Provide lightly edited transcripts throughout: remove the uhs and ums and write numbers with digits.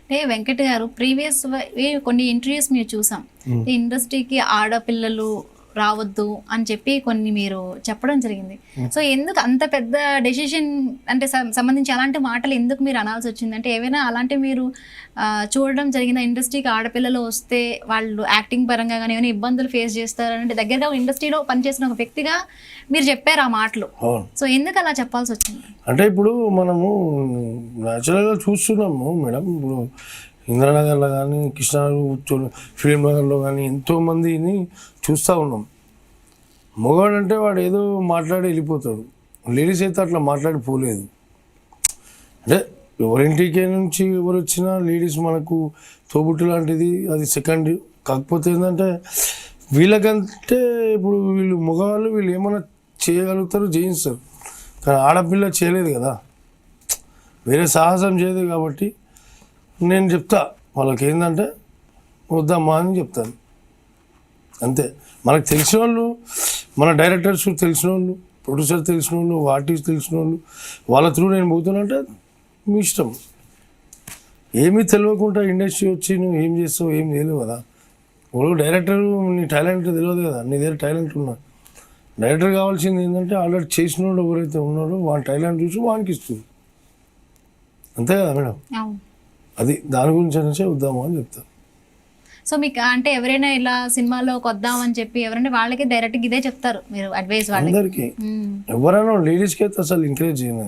అంటే వెంకట్ గారు ప్రీవియస్ కొన్ని ఇంటర్వ్యూస్ మీరు చూసాం. ఇండస్ట్రీకి ఆడపిల్లలు రావద్దు అని చెప్పి కొన్ని మీరు చెప్పడం జరిగింది. సో ఎందుకు అంత పెద్ద డెసిషన్ అంటే సంబంధించి అలాంటి మాటలు ఎందుకు మీరు అనాల్సి వచ్చింది? అంటే ఏవైనా అలాంటి మీరు చూడడం జరిగిన ఇండస్ట్రీకి ఆడపిల్లలు వస్తే వాళ్ళు యాక్టింగ్ పరంగా కానీ ఏమైనా ఇబ్బందులు ఫేస్ చేస్తారంటే దగ్గరగా ఇండస్ట్రీలో పనిచేసిన ఒక వ్యక్తిగా మీరు చెప్పారు ఆ మాటలు. సో ఎందుకు అలా చెప్పాల్సి వచ్చింది? అంటే ఇప్పుడు మనము న్యాచురల్గా చూస్తున్నాము మేడం. ఇప్పుడు ఇంద్రనగర్లో కానీ కృష్ణానగర్ ఫిలిం నగర్లో కానీ ఎంతోమందిని చూస్తూ ఉన్నాం. మగవాడు అంటే వాడు ఏదో మాట్లాడి వెళ్ళిపోతాడు. లేడీస్ అయితే అట్లా మాట్లాడి పోలేదు. అంటే ఎవరింటికి నుంచి ఎవరు వచ్చినా లేడీస్ మనకు తోబుట్టు లాంటిది, అది సెకండ్. కాకపోతే ఏంటంటే వీళ్ళకంటే ఇప్పుడు వీళ్ళు మగవాళ్ళు వీళ్ళు ఏమైనా చేయగలుగుతారు, చేయిస్తారు. కానీ ఆడపిల్ల చేయలేదు కదా, వేరే సాహసం చేయదు. కాబట్టి నేను చెప్తా వాళ్ళకి ఏంటంటే వద్దమ్మా అని చెప్తాను అంతే. మనకు తెలిసిన వాళ్ళు, మన డైరెక్టర్స్ తెలిసిన వాళ్ళు, ప్రొడ్యూసర్ తెలిసిన వాళ్ళు, ఆర్టిస్ట్ తెలిసిన వాళ్ళు, వాళ్ళ త్రూ నేను పోతున్నంటే మీ ఇష్టం. ఏమీ తెలియకుండా ఇండస్ట్రీ వచ్చి నువ్వు ఏం చేస్తావు ఏం తెలియదు కదా. వాళ్ళు డైరెక్టర్ నీ టాలెంట్ తెలియదు కదా, నీ దగ్గర టాలెంట్ ఉన్నా. డైరెక్టర్ కావాల్సింది ఏంటంటే ఆల్రెడీ చేసిన వాడు ఎవరైతే ఉన్నాడో వాని టాలెంట్ చూసి వానికి ఇస్తుంది, అంతే కదా మేడం. అది దాని గురించి అనేసి వద్దాము అని చెప్తాను. సో మీకు అంటే ఎవరైనా ఇలా సినిమాలోకి వద్దామని చెప్పి ఎవరంటే వాళ్ళకి డైరెక్ట్గా ఇదే చెప్తారు మీరు అడ్వైస్? అందరికీ ఎవరైనా లేడీస్కి అయితే అసలు ఎంకరేజ్ చేయను.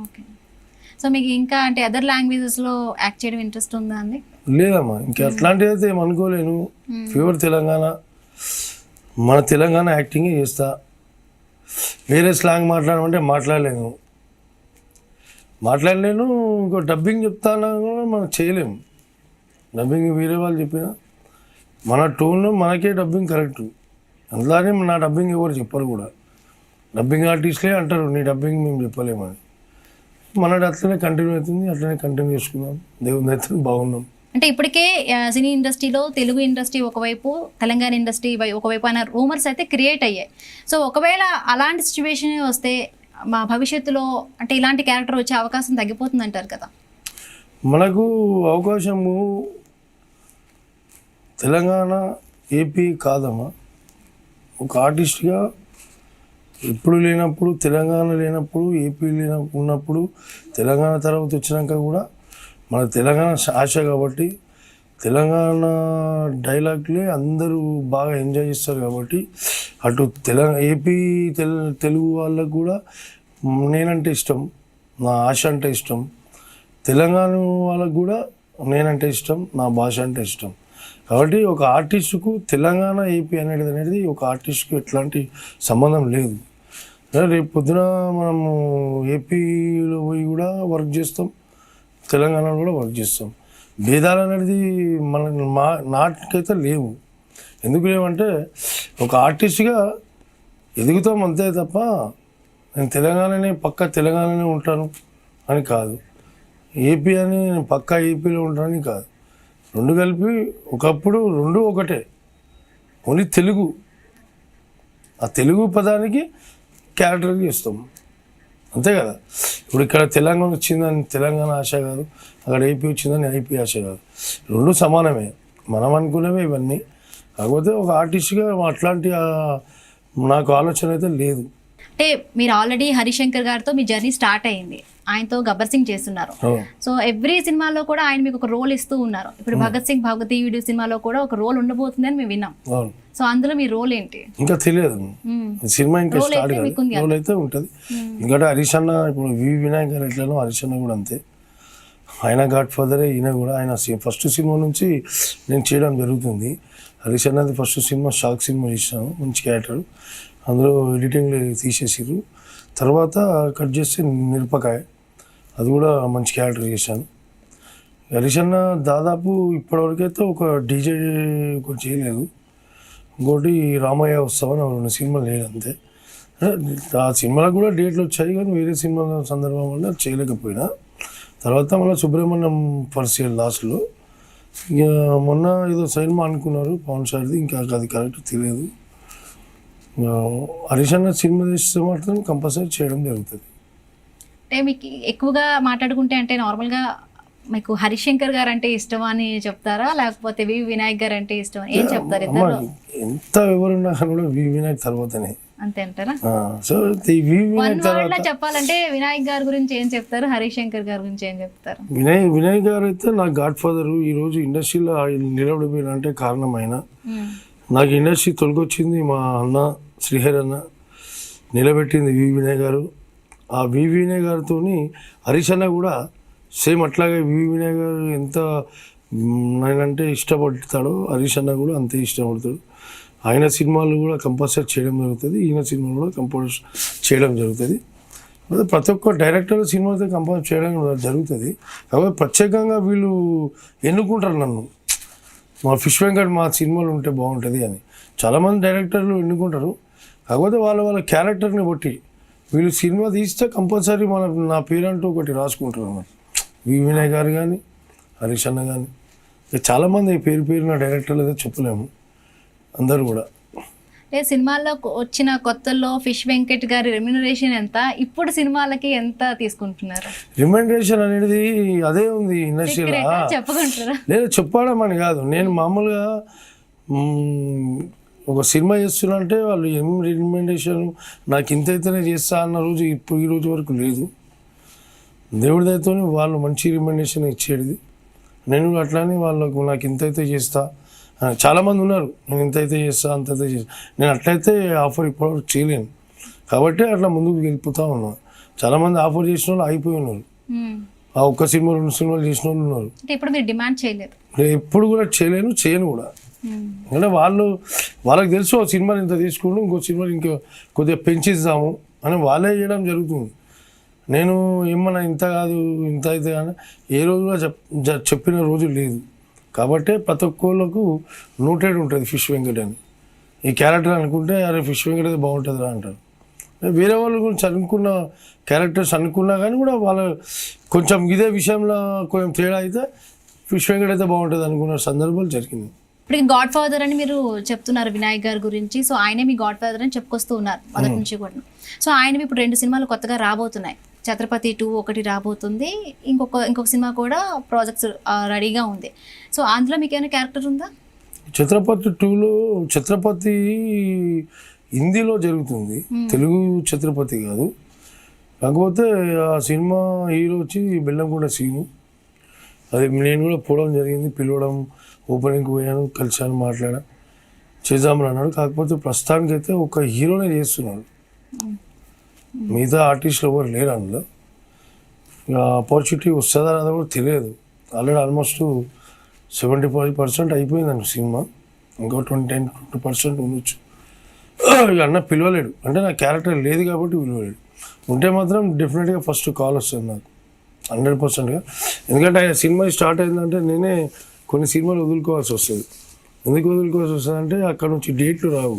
ఓకే. సో మీకు ఇంకా అంటే అదర్ లాంగ్వేజెస్లో యాక్ట్ చేయడం ఇంట్రెస్ట్ ఉందా అండి? లేదమ్మా, ఇంకా అట్లాంటివి అయితే ఏమనుకోలేను. ప్యూర్ తెలంగాణ, మన తెలంగాణ యాక్టింగే చేస్తా. వేరే స్లాంగ్ మాట్లాడమంటే మాట్లాడలేను. ఇంకో డబ్బింగ్ చెప్తాను కూడా మనం చేయలేము. డబ్బింగ్ వేరే వాళ్ళు చెప్పినా మన టోన్లో మనకే డబ్బింగ్ కరెక్ట్. అందులోనే నా డబ్బింగ్ ఎవరు చెప్పరు కూడా. డబ్బింగ్ ఆర్టిస్ట్లే అంటారు నీ డబ్బింగ్ మేము చెప్పలేమని. మనది అట్లనే కంటిన్యూ అవుతుంది, అట్లనే కంటిన్యూ చేసుకున్నాం. దేవుని అయితే బాగున్నాం. అంటే ఇప్పటికే సినీ ఇండస్ట్రీలో తెలుగు ఇండస్ట్రీ ఒకవైపు, తెలంగాణ ఇండస్ట్రీ ఒకవైపు అనే రూమర్స్ అయితే క్రియేట్ అయ్యాయి. సో ఒకవేళ అలాంటి సిచ్యువేషన్ వస్తే మా భవిష్యత్తులో అంటే ఇలాంటి క్యారెక్టర్ వచ్చే అవకాశం తగ్గిపోతుంది అంటారు కదా? మనకు అవకాశము తెలంగాణ ఏపీ కాదమ్మా. ఒక ఆర్టిస్ట్గా ఎప్పుడు లేనప్పుడు, తెలంగాణ లేనప్పుడు, ఏపీ ఉన్నప్పుడు, తెలంగాణ తర్వాత వచ్చినాక కూడా మన తెలంగాణ ఆశ కాబట్టి తెలంగాణ డైలాగ్లే అందరూ బాగా ఎంజాయ్ చేస్తారు. కాబట్టి అటు ఏపీ తెలుగు వాళ్ళకు కూడా నేనంటే ఇష్టం, నా ఆశ అంటే ఇష్టం. తెలంగాణ వాళ్ళకు కూడా నేనంటే ఇష్టం, నా భాష అంటే ఇష్టం. కాబట్టి ఒక ఆర్టిస్టుకు తెలంగాణ ఏపీ అనేది ఒక ఆర్టిస్టుకు ఎట్లాంటి సంబంధం లేదు. రేపు పొద్దున మనము ఏపీలో పోయి కూడా వర్క్ చేస్తాం, తెలంగాణలో కూడా వర్క్ చేస్తాం. భేదాలు అనేది నాకైతే లేవు. ఎందుకు లేవంటే ఒక ఆర్టిస్ట్గా ఎదుగుతాం అంతే తప్ప నేను తెలంగాణనే ఉంటాను అని కాదు, ఏపీ అని నేను పక్కా ఏపీలో ఉంటానని కాదు. రెండు కలిపి ఒకప్పుడు రెండు ఒకటే. ఓన్లీ తెలుగు, ఆ తెలుగు పదానికి క్యారెక్టర్ చేస్తాం అంతే కదా. ఇప్పుడు ఇక్కడ తెలంగాణ వచ్చిందని తెలంగాణ ఆశ కాదు, అక్కడ ఏపీ వచ్చిందని ఏపీ ఆశ కాదు. రెండు సమానమే, మనం అనుకునేవే ఇవన్నీ. కాకపోతే ఒక ఆర్టిస్ట్గా అట్లాంటి నాకు ఆలోచన అయితే లేదు. అంటే మీరు ఆల్రెడీ హరిశంకర్ గారితో మీ జర్నీ స్టార్ట్ అయింది, ఆయనతో గబ్బర్ సింగ్ చేస్తున్నారు. సో ఎవ్రీ సినిమాలో కూడా ఆయన మీకు ఒక రోల్ ఇస్తూ ఉన్నారు. ఇప్పుడు భగత్ సింగ్ భగవతీయుడు సినిమాలో కూడా ఒక రోల్ ఉండబోతుంది అని మేము విన్నాం. సో అందులో మీ రోల్ ఏంటి ఇంకా తెలియదు. సినిమా ఇంకా స్టార్ట్ కాదు, రోల్ అయితే ఉంటుంది. ఎందుకంటే హరీష్ అన్న ఇప్పుడు వినాయక్ గారు ఎట్లలో హరీష్ అన్న కూడా అంతే. ఆయన గాడ్ ఫాదరే, ఈయన కూడా. ఆయన ఫస్ట్ సినిమా నుంచి నేను చేయడం జరుగుతుంది. హరీష్ అన్నది ఫస్ట్ సినిమా షాక్ సినిమా చేసినాను, మంచి క్యారెక్టర్. అందులో ఎడిటింగ్లో తీసేసారు. తర్వాత కట్ చేస్తే మిరపకాయ, అది కూడా మంచి క్యారెక్టర్ చేశాను. హరీష్ అన్న దాదాపు ఇప్పటివరకైతే ఒక డీజే కూడా చేయలేదు. ఇంకోటి రామయ్య ఉత్సవం రెండు సినిమాలు లేదు అంతే. ఆ సినిమాలకు కూడా డేట్లు వచ్చాయి కానీ వేరే సినిమాల సందర్భం వల్ల చేయలేకపోయినా. తర్వాత మళ్ళీ సుబ్రహ్మణ్యం పరిచయం లాస్ట్లో. ఇక మొన్న ఏదో సినిమా అనుకున్నారు పవన్ సార్ది, ఇంకా అది కరెక్ట్ తెలియదు. హరీష్ అన్న సినిమా చేస్తే మాత్రం కంపల్సరీ చేయడం జరుగుతుంది. అంటే మీకు ఎక్కువగా మాట్లాడుకుంటే అంటే నార్మల్గా మీకు హరిశంకర్ గారు అంటే ఇష్టమా అని చెప్తారా, లేకపోతే వి వినాయక్ గారు అంటే ఇష్టమా, ఏం చెప్తారు అమ్మ, ఇద్దరు? ఎంత ఎవరున్నా కానీ కూడా వినాయక్ తర్వాతనే. అంతే అంటారా? సో ఈ వన్ వినాయక్ వర్డ్ తర్వాత లో చెప్పాలంటే వినాయక్ గారి గురించి ఏం చెప్తారు, హరిశంకర్ గారి గురించి ఏం చెప్తారు? వినాయక్ గారు అయితే నా గాడ్ ఫాదర్. ఈరోజు ఇండస్ట్రీలో నిలబడిపోయిన అంటే కారణమైన నాకు ఇండస్ట్రీ తొలగొచ్చింది మా అన్న శ్రీహరి అన్న, నిలబెట్టింది వినయ్ గారు. ఆ వినయ్ గారితో హరీష్ అన్న కూడా సేమ్ అట్లాగే వినయ్ గారు ఎంత నేనంటే ఇష్టపడతాడో హరీష్ అన్న కూడా అంతే ఇష్టపడతాడు. ఆయన సినిమాలు కూడా కంపల్సరీ చేయడం జరుగుతుంది, ఈయన సినిమాలు కూడా కంపల్సరీ చేయడం జరుగుతుంది. ప్రతి ఒక్క డైరెక్టర్ సినిమాతో కంపల్సరీ చేయడం జరుగుతుంది. కాబట్టి ప్రత్యేకంగా వీళ్ళు ఎన్నుకుంటారు నన్ను, మా ఫిష్ వెంకట్ మా సినిమాలు ఉంటే బాగుంటుంది అని. చాలామంది డైరెక్టర్లు ఎన్నుకుంటారు. కాకపోతే వాళ్ళ క్యారెక్టర్ని బట్టి వీళ్ళు సినిమా తీస్తే కంపల్సరీ నా పేరంటూ ఒకటి రాసుకుంటారు అన్నమాట. వినయ్ గారు కానీ హరీష్ అన్న కానీ చాలామంది పేరున డైరెక్టర్లు అయితే చెప్పలేము, అందరూ కూడా. లేదు, సినిమాల్లో వచ్చిన కొత్తల్లో ఫిష్ వెంకట్ గారి రెమ్యునరేషన్ ఎంత, ఇప్పుడు సినిమాలకి ఎంత తీసుకుంటున్నారు? రిమెండరేషన్ అనేది అదే ఉంది ఇండస్ట్రీలో. చెప్పుకుంటారా? లేదు, చెప్పడం అని కాదు. నేను మామూలుగా ఒక సినిమా చేస్తున్నా అంటే వాళ్ళు ఏం రికమెండేషన్ నాకు ఇంతైతేనే చేస్తా అన్న రోజు ఈ రోజు వరకు లేదు. దేవుడి దయతో వాళ్ళు మంచి రికమెండేషన్ ఇచ్చేది. నేను అట్లానే వాళ్ళకు నాకు ఇంతైతే చేస్తా, చాలామంది ఉన్నారు నేను ఇంతైతే చేస్తా అంతైతే చేస్తా. నేను అట్లయితే ఆఫర్ ఇప్పటివరకు చేయలేను కాబట్టి అట్లా ముందుకు వెళ్ళిపోతూ ఉన్నాను. చాలామంది ఆఫర్ చేసిన వాళ్ళు అయిపోయి ఉన్నారు. ఆ ఒక్క సినిమా 2 సినిమాలు చేసిన వాళ్ళు ఉన్నారు. ఇప్పుడు మీరు డిమాండ్ చేయలేదు? నేను ఎప్పుడు కూడా చేయను కూడా. అంటే వాళ్ళకి తెలుసు ఆ సినిమాని ఇంత తీసుకుంటూ ఇంకో సినిమాని ఇంకో కొద్దిగా పెంచిస్తాము అని వాళ్ళే చేయడం జరుగుతుంది. నేను ఏమన్నా ఇంత కాదు ఇంత అయితే కానీ ఏ రోజు కూడా చెప్పిన రోజు లేదు. కాబట్టి ప్రతి ఒక్కళ్ళకు నోటెడ్ ఉంటుంది ఫిష్ వెంకట్ అని. ఈ క్యారెక్టర్ అనుకుంటే అరే ఫిష్ వెంకట్ అయితే బాగుంటుందిరా అంటారు. వేరే వాళ్ళ గురించి అనుకున్న క్యారెక్టర్స్ అనుకున్నా కానీ కూడా వాళ్ళ కొంచెం ఇదే విషయంలో కొంచెం తేడా అయితే ఫిష్ వెంకట్ అయితే బాగుంటుంది అనుకున్న సందర్భాలు జరిగింది. ఇప్పుడు గాడ్ ఫాదర్ అని మీరు చెప్తున్నారు వినాయక్ గారి గురించి. సో ఆయనే మీ గాడ్ ఫాదర్ అని చెప్పుకొస్తూ ఉన్నారు మొదటి నుంచి కూడా. సో ఆయన ఇప్పుడు 2 సినిమాలు కొత్తగా రాబోతున్నాయి. ఛత్రపతి 2 ఒకటి రాబోతుంది, ఇంకొక సినిమా కూడా ప్రాజెక్ట్స్ రెడీగా ఉంది. సో అందులో మీకు ఏమైనా క్యారెక్టర్ ఉందా? ఛత్రపతి 2లో ఛత్రపతి హిందీలో జరుగుతుంది, తెలుగు ఛత్రపతి కాదు. కాకపోతే ఆ సినిమా హీరో వచ్చి బెల్లంకొండ సీను. అది నేను కూడా పోవడం జరిగింది, పిలవడం, ఓపెనింగ్కి పోయాను, కలిసాను, మాట్లాడా, చేద్దామని అన్నాడు. కాకపోతే ప్రస్తుతానికైతే ఒక హీరోనే చేస్తున్నాడు, మిగతా ఆర్టిస్టులు ఎవరు లేరు అందులో. ఆపర్చునిటీ వస్తుందా రాదా కూడా తెలియదు. ఆల్రెడీ ఆల్మోస్ట్ 75% అయిపోయిందండి సినిమా, ఇంకో 10-20% ఉండొచ్చు. అన్న పిలవలేడు అంటే నా క్యారెక్టర్ లేదు కాబట్టి పిలవలేడు. ఉంటే మాత్రం డెఫినెట్గా ఫస్ట్ కాల్ వస్తుంది నాకు 100%గా. ఎందుకంటే ఆయన సినిమా స్టార్ట్ అయిందంటే నేనే కొన్ని సినిమాలు వదులుకోవాల్సి వస్తుంది. ఎందుకు వదులుకోవాల్సి వస్తుంది అంటే అక్కడ నుంచి డేట్లు రావు.